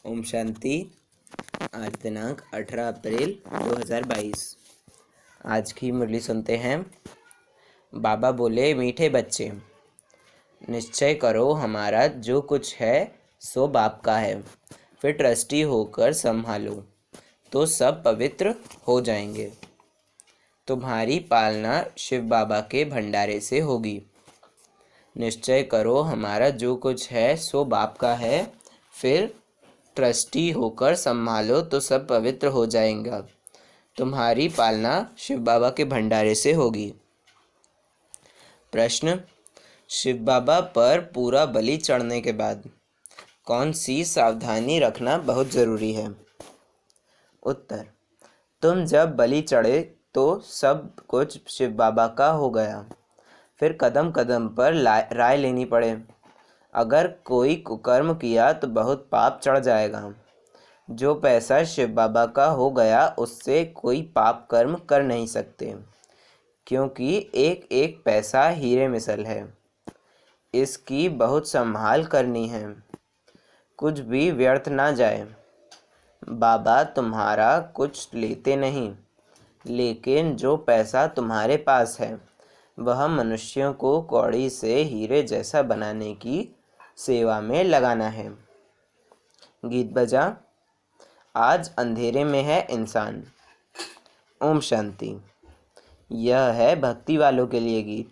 ओम शांति। आज दिनांक 18 अप्रैल 2022। आज की मुरली सुनते हैं। बाबा बोले, मीठे बच्चे, निश्चय करो हमारा जो कुछ है सो बाप का है, फिर ट्रस्टी होकर संभालो तो सब पवित्र हो जाएंगे। तुम्हारी पालना शिव बाबा के भंडारे से होगी। निश्चय करो हमारा जो कुछ है सो बाप का है, फिर ट्रस्टी होकर संभालो तो सब पवित्र हो जाएगा। तुम्हारी पालना शिव बाबा के भंडारे से होगी। प्रश्न: शिव बाबा पर पूरा बलि चढ़ने के बाद कौन सी सावधानी रखना बहुत ज़रूरी है? उत्तर: तुम जब बलि चढ़े तो सब कुछ शिव बाबा का हो गया, फिर कदम कदम पर राय लेनी पड़े। अगर कोई कुकर्म किया तो बहुत पाप चढ़ जाएगा। जो पैसा शिव बाबा का हो गया उससे कोई पाप कर्म कर नहीं सकते, क्योंकि एक एक पैसा हीरे मिसल है। इसकी बहुत संभाल करनी है, कुछ भी व्यर्थ ना जाए। बाबा तुम्हारा कुछ लेते नहीं, लेकिन जो पैसा तुम्हारे पास है वह मनुष्यों को कौड़ी से हीरे जैसा बनाने की सेवा में लगाना है। गीत बजा। आज अंधेरे में है इंसान। ओम शांति। यह है भक्ति वालों के लिए गीत।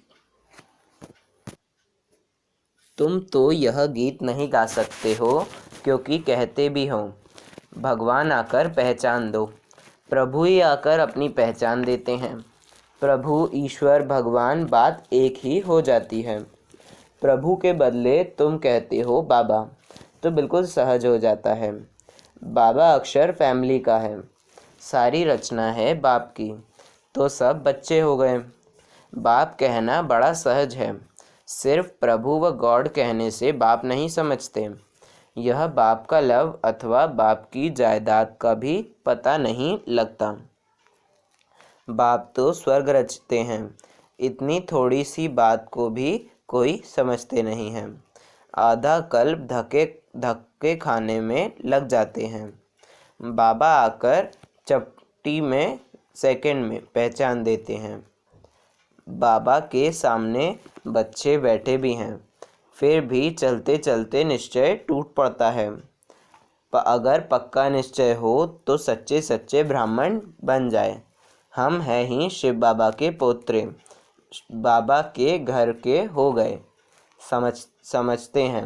तुम तो यह गीत नहीं गा सकते हो क्योंकि कहते भी हो भगवान आकर पहचान दो। प्रभु ही आकर अपनी पहचान देते हैं। प्रभु, ईश्वर, भगवान बात एक ही हो जाती है। प्रभु के बदले तुम कहते हो बाबा तो बिल्कुल सहज हो जाता है। बाबा अक्षर फैमिली का है, सारी रचना है बाप की, तो सब बच्चे हो गए। बाप कहना बड़ा सहज है, सिर्फ प्रभु व गॉड कहने से बाप नहीं समझते। यह बाप का लव अथवा बाप की जायदाद का भी पता नहीं लगता। बाप तो स्वर्ग रचते हैं, इतनी थोड़ी सी बात को भी कोई समझते नहीं है। आधा कल्प धक्के खाने में लग जाते हैं। बाबा आकर चपटी में सेकंड में पहचान देते हैं। बाबा के सामने बच्चे बैठे भी हैं, फिर भी चलते चलते निश्चय टूट पड़ता है। अगर पक्का निश्चय हो तो सच्चे सच्चे ब्राह्मण बन जाए। हम हैं ही शिव बाबा के पोत्रे, बाबा के घर के हो गए। समझते हैं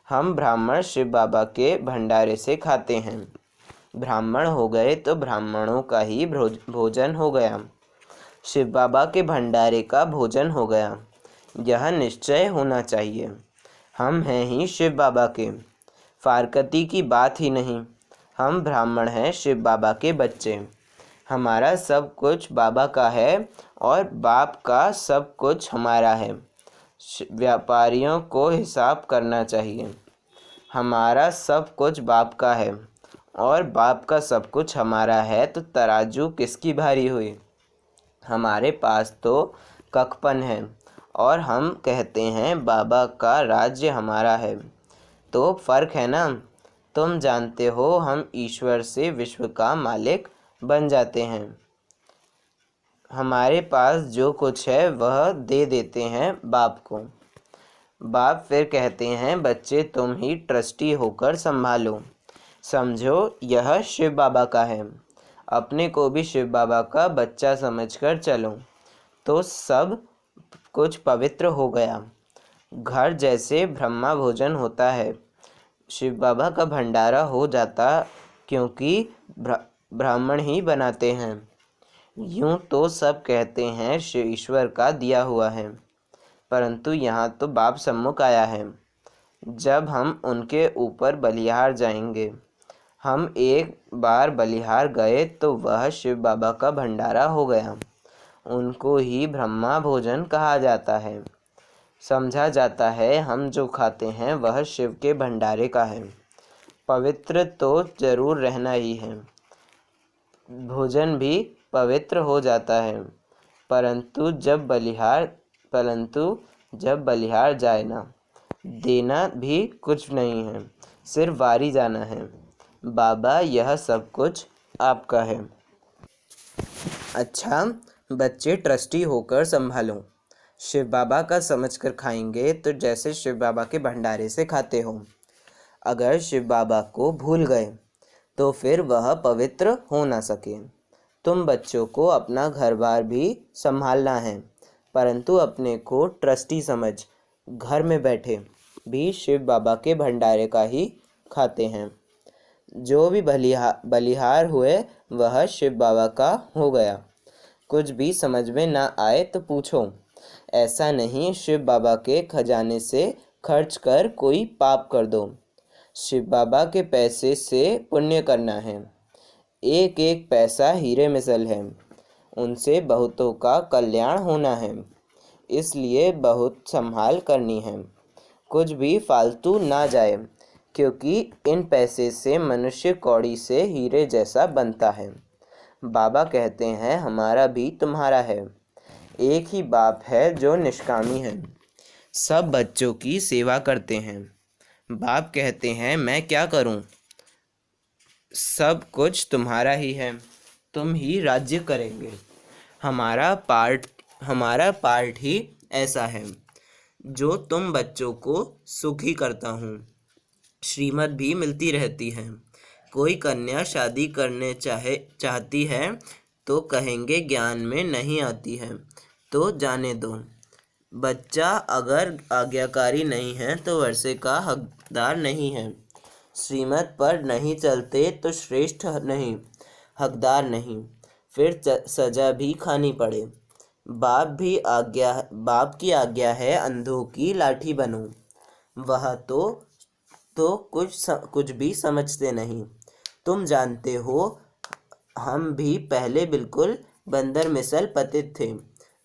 हम ब्राह्मण शिव बाबा के भंडारे से खाते हैं। ब्राह्मण हो गए तो ब्राह्मणों का ही भोजन हो गया, शिव बाबा के भंडारे का भोजन हो गया। यह निश्चय होना चाहिए। हम हैं ही शिव बाबा के, फारकती की बात ही नहीं। हम ब्राह्मण हैं, शिव बाबा के बच्चे। हमारा सब कुछ बाबा का है और बाप का सब कुछ हमारा है। व्यापारियों को हिसाब करना चाहिए। हमारा सब कुछ बाप का है और बाप का सब कुछ हमारा है, तो तराजू किसकी भारी हुई? हमारे पास तो कखपन है और हम कहते हैं बाबा का राज्य हमारा है, तो फ़र्क है ना। तुम जानते हो हम ईश्वर से विश्व का मालिक बन जाते हैं। हमारे पास जो कुछ है वह दे देते हैं बाप को। बाप फिर कहते हैं बच्चे तुम ही ट्रस्टी होकर संभालो, समझो यह शिव बाबा का है। अपने को भी शिव बाबा का बच्चा समझकर चलो तो सब कुछ पवित्र हो गया। घर जैसे ब्रह्मा भोजन होता है, शिव बाबा का भंडारा हो जाता, क्योंकि ब्राह्मण ही बनाते हैं। यूं तो सब कहते हैं शिव ईश्वर का दिया हुआ है, परंतु यहाँ तो बाप सम्मुख आया है। जब हम उनके ऊपर बलिहार जाएंगे, हम एक बार बलिहार गए तो वह शिव बाबा का भंडारा हो गया। उनको ही ब्रह्मा भोजन कहा जाता है। समझा जाता है हम जो खाते हैं वह शिव के भंडारे का है। पवित्र तो जरूर रहना ही है, भोजन भी पवित्र हो जाता है, परंतु जब बलिहार जाए ना, देना भी कुछ नहीं है, सिर्फ वारी जाना है। बाबा यह सब कुछ आपका है। अच्छा, बच्चे ट्रस्टी होकर संभालो। शिव बाबा का समझकर खाएंगे तो जैसे शिव बाबा के भंडारे से खाते हो। अगर शिव बाबा को भूल गए तो फिर वह पवित्र हो ना सके। तुम बच्चों को अपना घर बार भी संभालना है, परंतु अपने को ट्रस्टी समझ घर में बैठे भी शिव बाबा के भंडारे का ही खाते हैं। जो भी बलिहार हुए वह शिव बाबा का हो गया। कुछ भी समझ में ना आए तो पूछो। ऐसा नहीं शिव बाबा के खजाने से खर्च कर कोई पाप कर दो। शिव बाबा के पैसे से पुण्य करना है। एक एक पैसा हीरे मिसल है, उनसे बहुतों का कल्याण होना है, इसलिए बहुत संभाल करनी है। कुछ भी फालतू ना जाए, क्योंकि इन पैसे से मनुष्य कौड़ी से हीरे जैसा बनता है। बाबा कहते हैं हमारा भी तुम्हारा है। एक ही बाप है जो निष्कामी है, सब बच्चों की सेवा करते हैं। बाप कहते हैं मैं क्या करूं, सब कुछ तुम्हारा ही है, तुम ही राज्य करेंगे। हमारा पार्ट ही ऐसा है जो तुम बच्चों को सुखी करता हूँ। श्रीमत भी मिलती रहती है। कोई कन्या शादी करने चाहती है तो कहेंगे ज्ञान में नहीं आती है, तो जाने दो। बच्चा अगर आज्ञाकारी नहीं है तो वर्षे का हकदार नहीं है। श्रीमत पर नहीं चलते तो श्रेष्ठ नहीं, हकदार नहीं, फिर सजा भी खानी पड़े। बाप की आज्ञा है अंधों की लाठी बनो। वह तो कुछ भी समझते नहीं। तुम जानते हो हम भी पहले बिल्कुल बंदर मिसल पतित थे।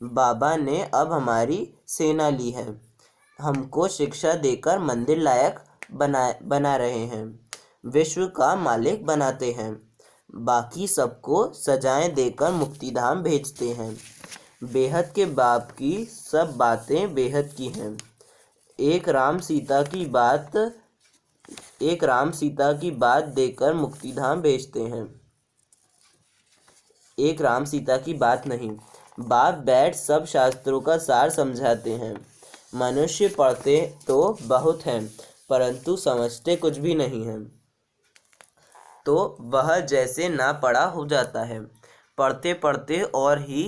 बाबा ने अब हमारी सेना ली है, हमको शिक्षा देकर मंदिर लायक बना रहे हैं, विश्व का मालिक बनाते हैं। बाकी सबको सजाएं देकर मुक्तिधाम भेजते हैं। बेहद के बाप की सब बातें बेहद की हैं। एक राम सीता की बात देकर मुक्तिधाम भेजते हैं। एक राम सीता की बात नहीं, बाप बैठ सब शास्त्रों का सार समझाते हैं। मनुष्य पढ़ते तो बहुत हैं, परंतु समझते कुछ भी नहीं हैं, तो वह जैसे ना पढ़ा हो जाता है। पढ़ते पढ़ते और ही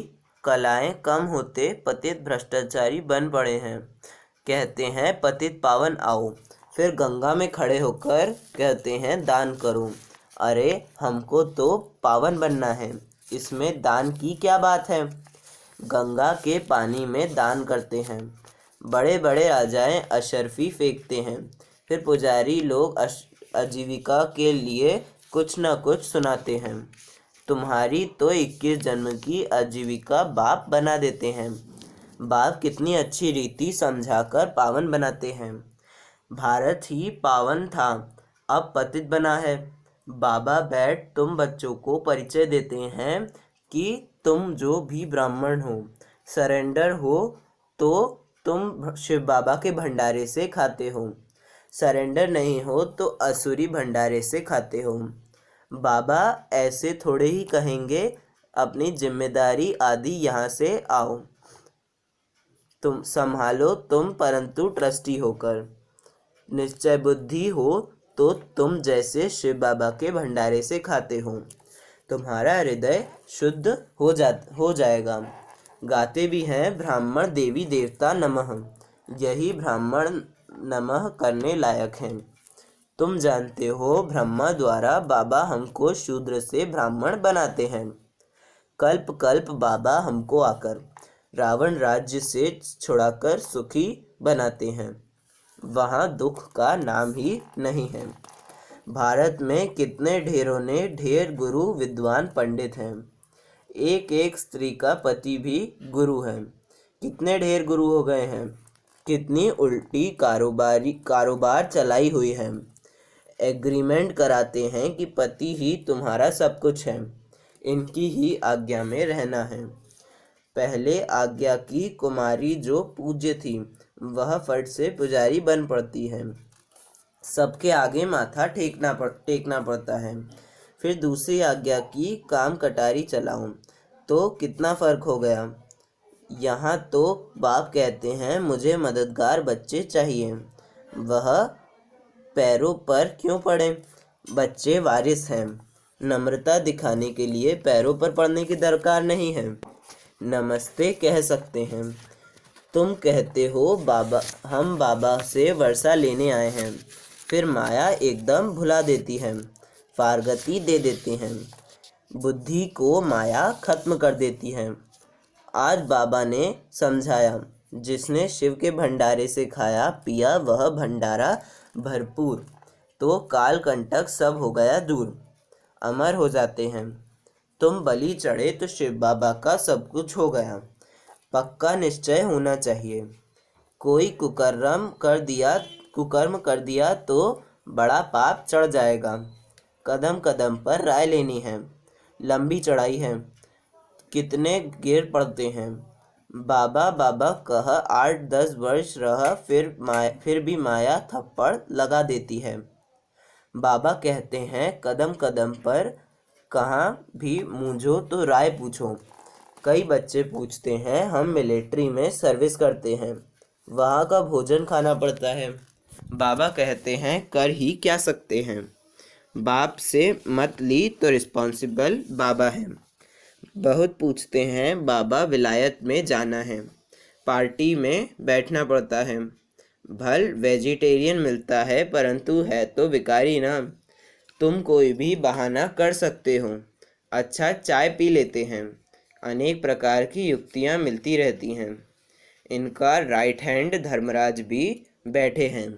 कलाएं कम होते पतित भ्रष्टाचारी बन पड़े हैं। कहते हैं पतित पावन आओ, फिर गंगा में खड़े होकर कहते हैं दान करो। अरे हमको तो पावन बनना है, इसमें दान की क्या बात है। गंगा के पानी में दान करते हैं। बड़े बड़े राजाएं अशर्फी फेंकते हैं, फिर पुजारी लोग आजीविका के लिए कुछ न कुछ सुनाते हैं। तुम्हारी तो 21 जन्म की आजीविका बाप बना देते हैं। बाप कितनी अच्छी रीति समझाकर पावन बनाते हैं। भारत ही पावन था, अब पतित बना है। बाबा बैठ तुम बच्चों को परिचय देते हैं कि तुम जो भी ब्राह्मण हो, सरेंडर हो तो तुम शिव बाबा के भंडारे से खाते हो, सरेंडर नहीं हो तो असुरी भंडारे से खाते हो। बाबा ऐसे थोड़े ही कहेंगे अपनी जिम्मेदारी आदि यहाँ से आओ, तुम संभालो तुम, परंतु ट्रस्टी होकर। निश्चय बुद्धि हो तो तुम जैसे शिव बाबा के भंडारे से खाते हो, तुम्हारा हृदय शुद्ध हो जाएगा। गाते भी हैं ब्राह्मण देवी देवता नमः, यही ब्राह्मण नमः करने लायक हैं। तुम जानते हो ब्रह्मा द्वारा बाबा हमको शूद्र से ब्राह्मण बनाते हैं। कल्प कल्प बाबा हमको आकर रावण राज्य से छुड़ाकर सुखी बनाते हैं। वहाँ दुख का नाम ही नहीं है। भारत में कितने ढेरों ने ढेर गुरु विद्वान पंडित हैं। एक एक स्त्री का पति भी गुरु है। कितने ढेर गुरु हो गए हैं। कितनी उल्टी कारोबार चलाई हुई है। एग्रीमेंट कराते हैं कि पति ही तुम्हारा सब कुछ है, इनकी ही आज्ञा में रहना है। पहले आज्ञा की कुमारी जो पूज्य थी वह फट से पुजारी बन पड़ती है। सबके आगे माथा टेकना पड़ता है। फिर दूसरी आज्ञा की काम कटारी चलाऊं, तो कितना फर्क हो गया। यहाँ तो बाप कहते हैं मुझे मददगार बच्चे चाहिए, वह पैरों पर क्यों पड़े। बच्चे वारिस हैं, नम्रता दिखाने के लिए पैरों पर पड़ने की दरकार नहीं है, नमस्ते कह सकते हैं। तुम कहते हो बाबा, हम बाबा से वर्षा लेने आए हैं, फिर माया एकदम भुला देती है, फारगती दे देते हैं, बुद्धि को माया खत्म कर देती है। आज बाबा ने समझाया, जिसने शिव के भंडारे से खाया पिया वह भंडारा भरपूर, तो काल कंटक सब हो गया दूर, अमर हो जाते हैं। तुम बलि चढ़े तो शिव बाबा का सब कुछ हो गया, पक्का निश्चय होना चाहिए। कोई कुकर्म कर दिया तो बड़ा पाप चढ़ जाएगा। कदम कदम पर राय लेनी है, लंबी चढ़ाई है, कितने गिर पड़ते हैं। बाबा बाबा कह 8-10 वर्ष रह, फिर भी माया थप्पड़ लगा देती है। बाबा कहते हैं कदम कदम पर कहाँ भी मूंझो तो राय पूछो। कई बच्चे पूछते हैं हम मिलिट्री में सर्विस करते हैं, वहाँ का भोजन खाना पड़ता है। बाबा कहते हैं कर ही क्या सकते हैं, बाप से मत ली तो रिस्पॉन्सिबल बाबा है। बहुत पूछते हैं बाबा विलायत में जाना है, पार्टी में बैठना पड़ता है। भल वेजिटेरियन मिलता है परंतु है तो भिखारी ना। तुम कोई भी बहाना कर सकते हो, अच्छा चाय पी लेते हैं। अनेक प्रकार की युक्तियाँ मिलती रहती हैं। इनका राइट हैंड धर्मराज भी बैठे हैं।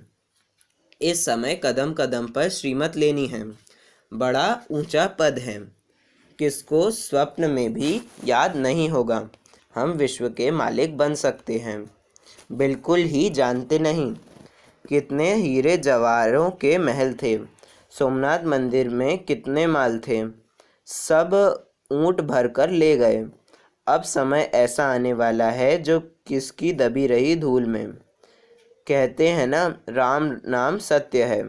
इस समय कदम कदम पर श्रीमत लेनी है, बड़ा ऊंचा पद है, किसको स्वप्न में भी याद नहीं होगा। हम विश्व के मालिक बन सकते हैं, बिल्कुल ही जानते नहीं। कितने हीरे जवाहरों के महल थे, सोमनाथ मंदिर में कितने माल थे, सब ऊँट भर कर ले गए। अब समय ऐसा आने वाला है जो किसकी दबी रही धूल में। कहते हैं ना राम नाम सत्य है,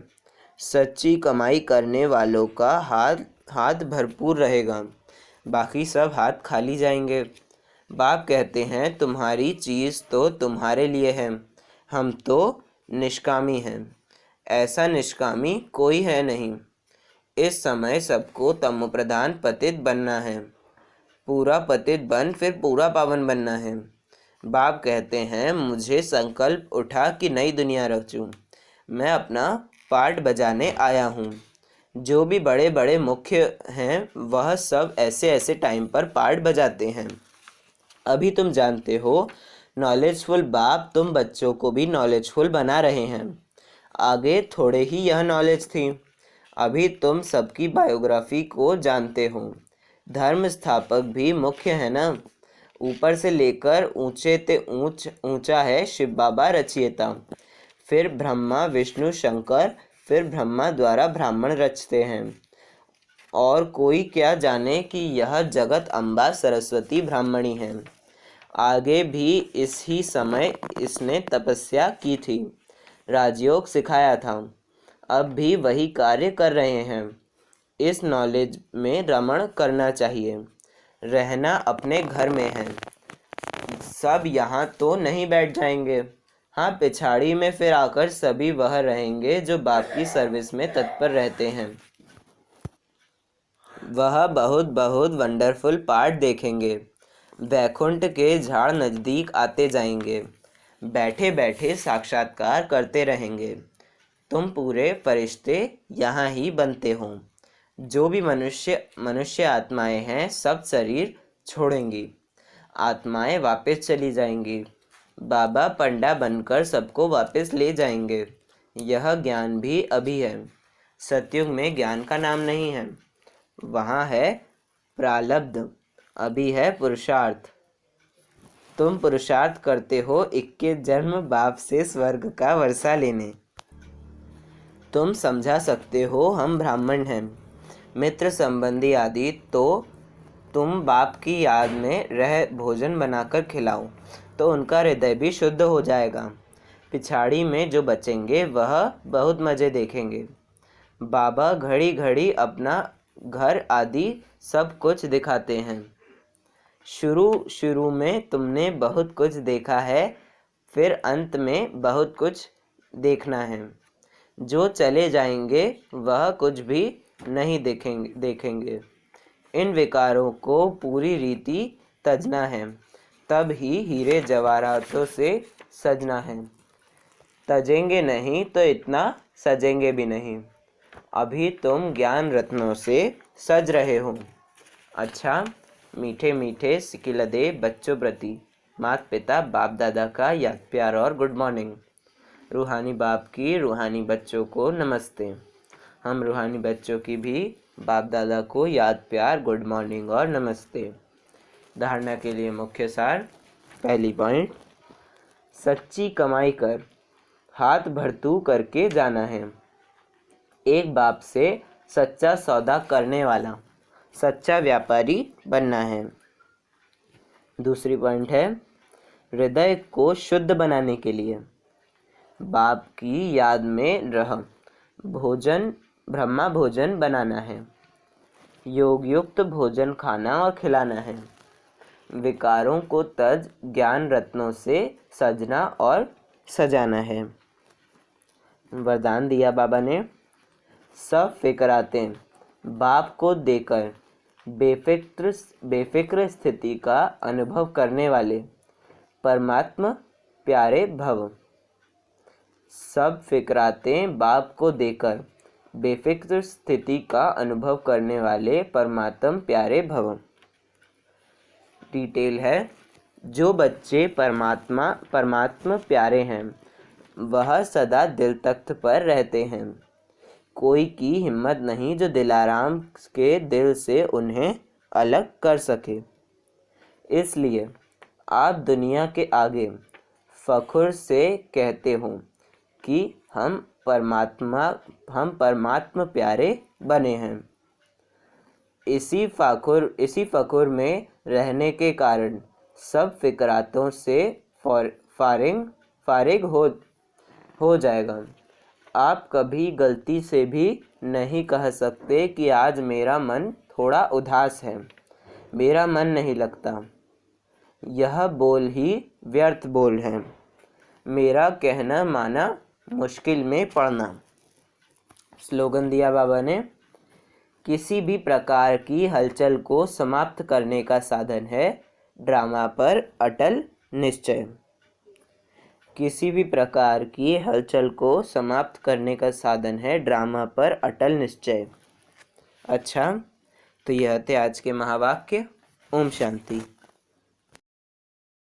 सच्ची कमाई करने वालों का हाथ भरपूर रहेगा, बाकी सब हाथ खाली जाएंगे। बाप कहते हैं तुम्हारी चीज़ तो तुम्हारे लिए है, हम तो निष्कामी हैं। ऐसा निष्कामी कोई है नहीं। इस समय सबको तमो प्रधान पतित बनना है, पूरा पतित बन फिर पूरा पावन बनना है। बाप कहते हैं मुझे संकल्प उठा कि नई दुनिया रचूं, मैं अपना पार्ट बजाने आया हूँ। जो भी बड़े बड़े मुख्य हैं वह सब ऐसे ऐसे टाइम पर पार्ट बजाते हैं। अभी तुम जानते हो नॉलेजफुल बाप तुम बच्चों को भी नॉलेजफुल बना रहे हैं। आगे थोड़े ही यह नॉलेज थी, अभी तुम सबकी बायोग्राफी को जानते हो। धर्म स्थापक भी मुख्य है ना, ऊपर से लेकर ऊंचे ते ऊंचा है शिव बाबा रचियता, फिर ब्रह्मा विष्णु शंकर, फिर ब्रह्मा द्वारा ब्राह्मण रचते हैं। और कोई क्या जाने कि यह जगत अम्बा सरस्वती ब्राह्मणी है। आगे भी इस ही समय इसने तपस्या की थी, राजयोग सिखाया था, अब भी वही कार्य कर रहे हैं। इस नॉलेज में रमण करना चाहिए, रहना अपने घर में है। सब यहाँ तो नहीं बैठ जाएंगे, हाँ पिछाड़ी में फिर आकर सभी वह रहेंगे जो बाप की सर्विस में तत्पर रहते हैं। वह बहुत बहुत वंडरफुल पार्ट देखेंगे। वैकुंठ के झाड़ नज़दीक आते जाएंगे, बैठे बैठे साक्षात्कार करते रहेंगे। तुम पूरे फरिश्ते यहाँ ही बनते हो। जो भी मनुष्य आत्माएं हैं सब शरीर छोड़ेंगी, आत्माएं वापस चली जाएंगी। बाबा पंडा बनकर सबको वापस ले जाएंगे। यह ज्ञान भी अभी है, सतयुग में ज्ञान का नाम नहीं है, वहाँ है प्रालब्ध, अभी है पुरुषार्थ। तुम पुरुषार्थ करते हो 21 जन्म बाप से स्वर्ग का वर्षा लेने। तुम समझा सकते हो हम ब्राह्मण हैं, मित्र संबंधी आदि, तो तुम बाप की याद में रह भोजन बनाकर खिलाओ तो उनका हृदय भी शुद्ध हो जाएगा। पिछाड़ी में जो बचेंगे वह बहुत मज़े देखेंगे। बाबा घड़ी घड़ी अपना घर आदि सब कुछ दिखाते हैं। शुरू शुरू में तुमने बहुत कुछ देखा है, फिर अंत में बहुत कुछ देखना है। जो चले जाएंगे वह कुछ भी नहीं देखेंगे। इन विकारों को पूरी रीति तजना है, तब ही हीरे जवाहरातों से सजना है। तजेंगे नहीं तो इतना सजेंगे भी नहीं। अभी तुम ज्ञान रत्नों से सज रहे हो। अच्छा, मीठे मीठे सिकिलदे बच्चों प्रति माता पिता बाप दादा का याद प्यार और गुड मॉर्निंग। रूहानी बाप की रूहानी बच्चों को नमस्ते। हम रूहानी बच्चों की भी बाप दादा को याद प्यार गुड मॉर्निंग और नमस्ते। धारणा के लिए मुख्य सार। पहली पॉइंट, सच्ची कमाई कर हाथ भरतू करके जाना है। एक बाप से सच्चा सौदा करने वाला सच्चा व्यापारी बनना है। दूसरी पॉइंट है, हृदय को शुद्ध बनाने के लिए बाप की याद में रह भोजन ब्रह्मा भोजन बनाना है। योग युक्त भोजन खाना और खिलाना है। विकारों को तज ज्ञान रत्नों से सजना और सजाना है। वरदान दिया बाबा ने, सब फिक्रातें बाप को देकर बेफिक्र स्थिति का अनुभव करने वाले परमात्मा प्यारे भव। सब फिक्रातें बाप को देकर बेफिक्र स्थिति का अनुभव करने वाले परमात्मा प्यारे भव। डिटेल है, जो बच्चे परमात्मा प्यारे हैं वह सदा दिल तख्त पर रहते हैं। कोई की हिम्मत नहीं जो दिलाराम के दिल से उन्हें अलग कर सके। इसलिए आप दुनिया के आगे फख्र से कहते हो कि हम परमात्मा प्यारे बने हैं। इसी फख्र में रहने के कारण सब फिक्रातों से फारिग हो जाएगा। आप कभी गलती से भी नहीं कह सकते कि आज मेरा मन थोड़ा उदास है, मेरा मन नहीं लगता। यह बोल ही व्यर्थ बोल है। मेरा कहना माना मुश्किल में पड़ना। स्लोगन दिया बाबा ने, किसी भी प्रकार की हलचल को समाप्त करने का साधन है ड्रामा पर अटल निश्चय। किसी भी प्रकार की हलचल को समाप्त करने का साधन है ड्रामा पर अटल निश्चय। अच्छा, तो यह थे आज के महावाक्य। ओम शांति।